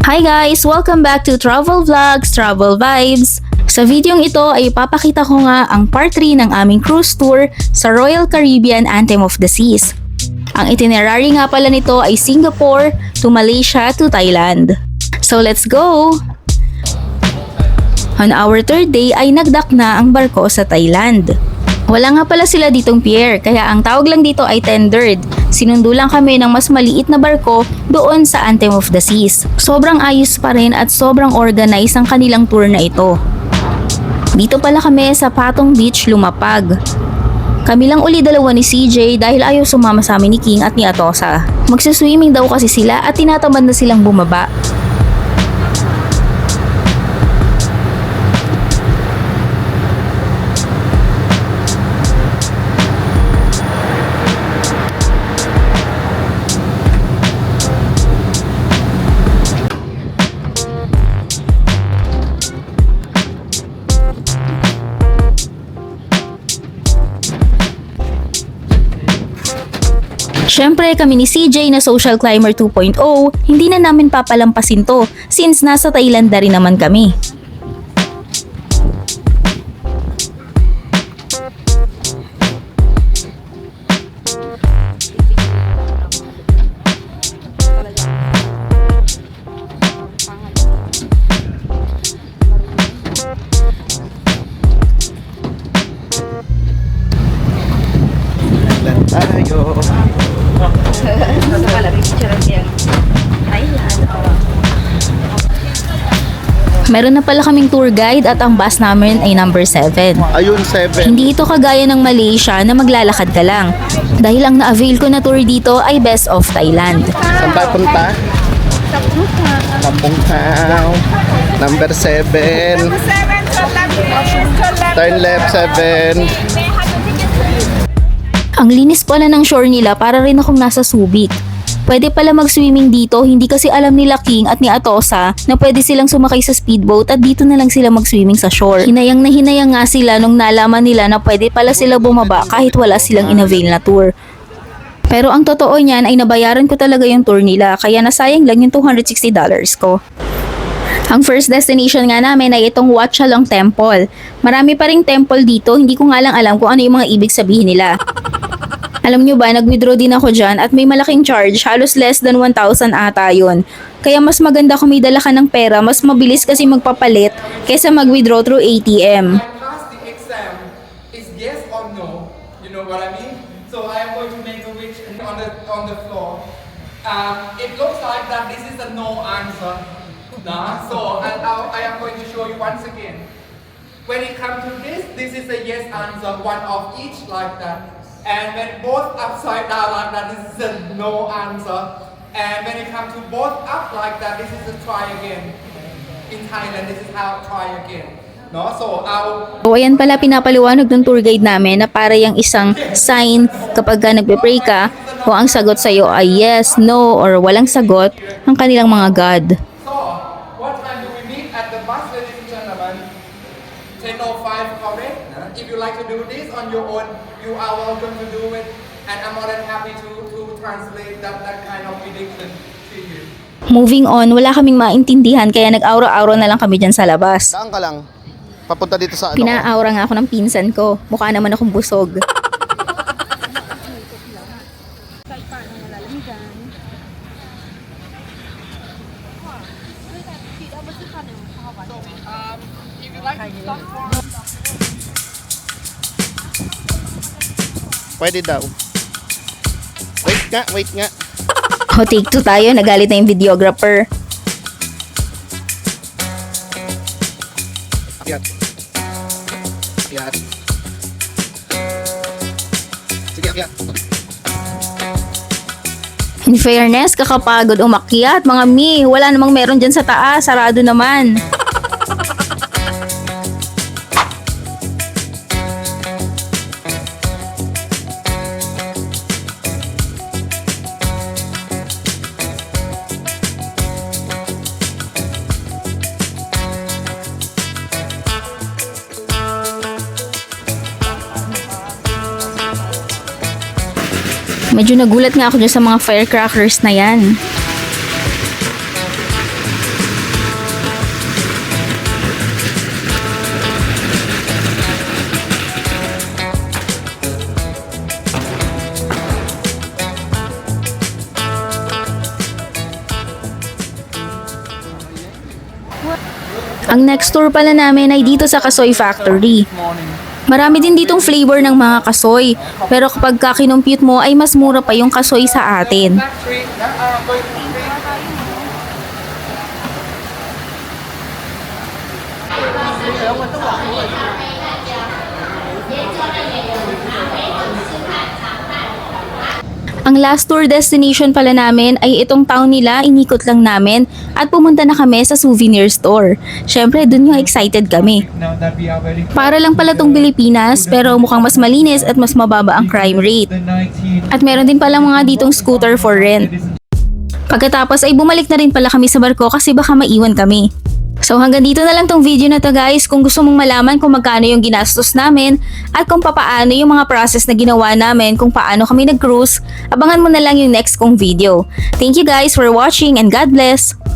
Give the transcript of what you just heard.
Hi guys! Welcome back to Travel Vlogs, Travel Vibes! Sa videong ito ay ipapakita ko nga ang part 3 ng aming cruise tour sa Royal Caribbean Anthem of the Seas. Ang itinerary nga pala nito ay Singapore to Malaysia to Thailand. So let's go! On our third day ay nagdock na ang barko sa Thailand. Wala nga pala sila ditong pier, kaya ang tawag lang dito ay tendered. Sinundo lang kami ng mas maliit na barko doon sa Anthem of the Seas. Sobrang ayos pa rin at sobrang organized ang kanilang tour na ito. Dito pala kami sa Patong Beach lumapag. Kami lang uli dalawa ni CJ dahil ayaw sumama sa amin ni King at ni Atosa. Magsaswimming daw kasi sila at tinatamad na silang bumaba. Syempre kami ni CJ na Social Climber 2.0, hindi na namin papalampasin to since nasa Thailand na rin naman kami. Meron na pala kaming tour guide at ang bus namin ay number 7. Ayun, 7. Hindi ito kagaya ng Malaysia na maglalakad ka lang. Dahil ang na-avail ko na tour dito ay Best of Thailand. Saan ba punta? Kapungkaw. Number 7. Turn left, 7. Ang linis pala ng shore nila, para rin akong nasa Subic. Pwede pala mag-swimming dito, hindi kasi alam nila King at ni Atosa na pwede silang sumakay sa speedboat at dito na lang sila mag-swimming sa shore. Hinayang na hinayang nga sila nung nalaman nila na pwede pala sila bumaba kahit wala silang in-avail na tour. Pero ang totoo niyan ay nabayaran ko talaga yung tour nila, kaya nasayang lang yung $260 ko. Ang first destination nga namin ay itong Wat Chalong Temple. Marami pa ring temple dito, hindi ko nga lang alam kung ano yung mga ibig sabihin nila. Alam nyo ba, nag-withdraw din ako dyan at may malaking charge, halos less than 1,000 ata yun. Kaya mas maganda kung may dala ka ng pera, mas mabilis kasi magpapalit kaysa mag-withdraw through ATM. Pass the exam is yes or no, you know what I mean? So I am going to make a wish on the floor. It looks like that this is a no answer. So I am going to show you once again. When it comes to this is a yes answer, one of each like that. And when both upside down like that, this is a no answer. And when it comes to both up like that, this is a try again. In Thailand, this is how try again. No? So, O ayan pala pinapaliwanag ng tour guide namin na para yung isang sign kapag nagpe-pray ka, kung ang sagot sa'yo ay yes, no, or walang sagot, ang kanilang mga God. so what time do we meet at the bus, ladies and gentlemen? 10:05, correct? If you like to do this on your own, you are welcome to do it. And I'm more than happy to translate that kind of prediction to you. Moving on, wala kaming maintindihan kaya nag-aura-aura na lang kami dyan sa labas. Saan ka lang? Papunta dito sa ano? Pina-aura nga ako ng pinsan ko. Mukha naman akong busog. If you like to stop for Pwede daw. Wait nga. O, take 2 tayo. Nagalit na yung videographer. Akyat. Sige, akyat. In fairness, kakapagod umakyat. Mga mi, wala namang meron dyan sa taas. Sarado naman. Medyo nagulat nga ako dyan sa mga firecrackers na yan. Ang next tour pala namin ay dito sa Kasoy Factory. Marami din ditong flavor ng mga kasoy, pero kapag ka-kinompute mo ay mas mura pa yung kasoy sa atin. Factory, going to street. Ang last tour destination pala namin ay itong town nila, inikot lang namin at pumunta na kami sa souvenir store. Syempre, dun yung excited kami. Now that we are very Para lang pala tong Pilipinas, pero mukhang mas malinis at mas mababa ang crime rate. the 19 At meron din pala mga ditong scooter for rent. Pagkatapos ay bumalik na rin pala kami sa barko kasi baka maiwan kami. So hanggang dito na lang tong video na to guys. Kung gusto mong malaman kung magkano yung ginastos namin at kung papaano yung mga process na ginawa namin kung paano kami nag-cruise, abangan mo na lang yung next kong video. Thank you guys for watching and God bless!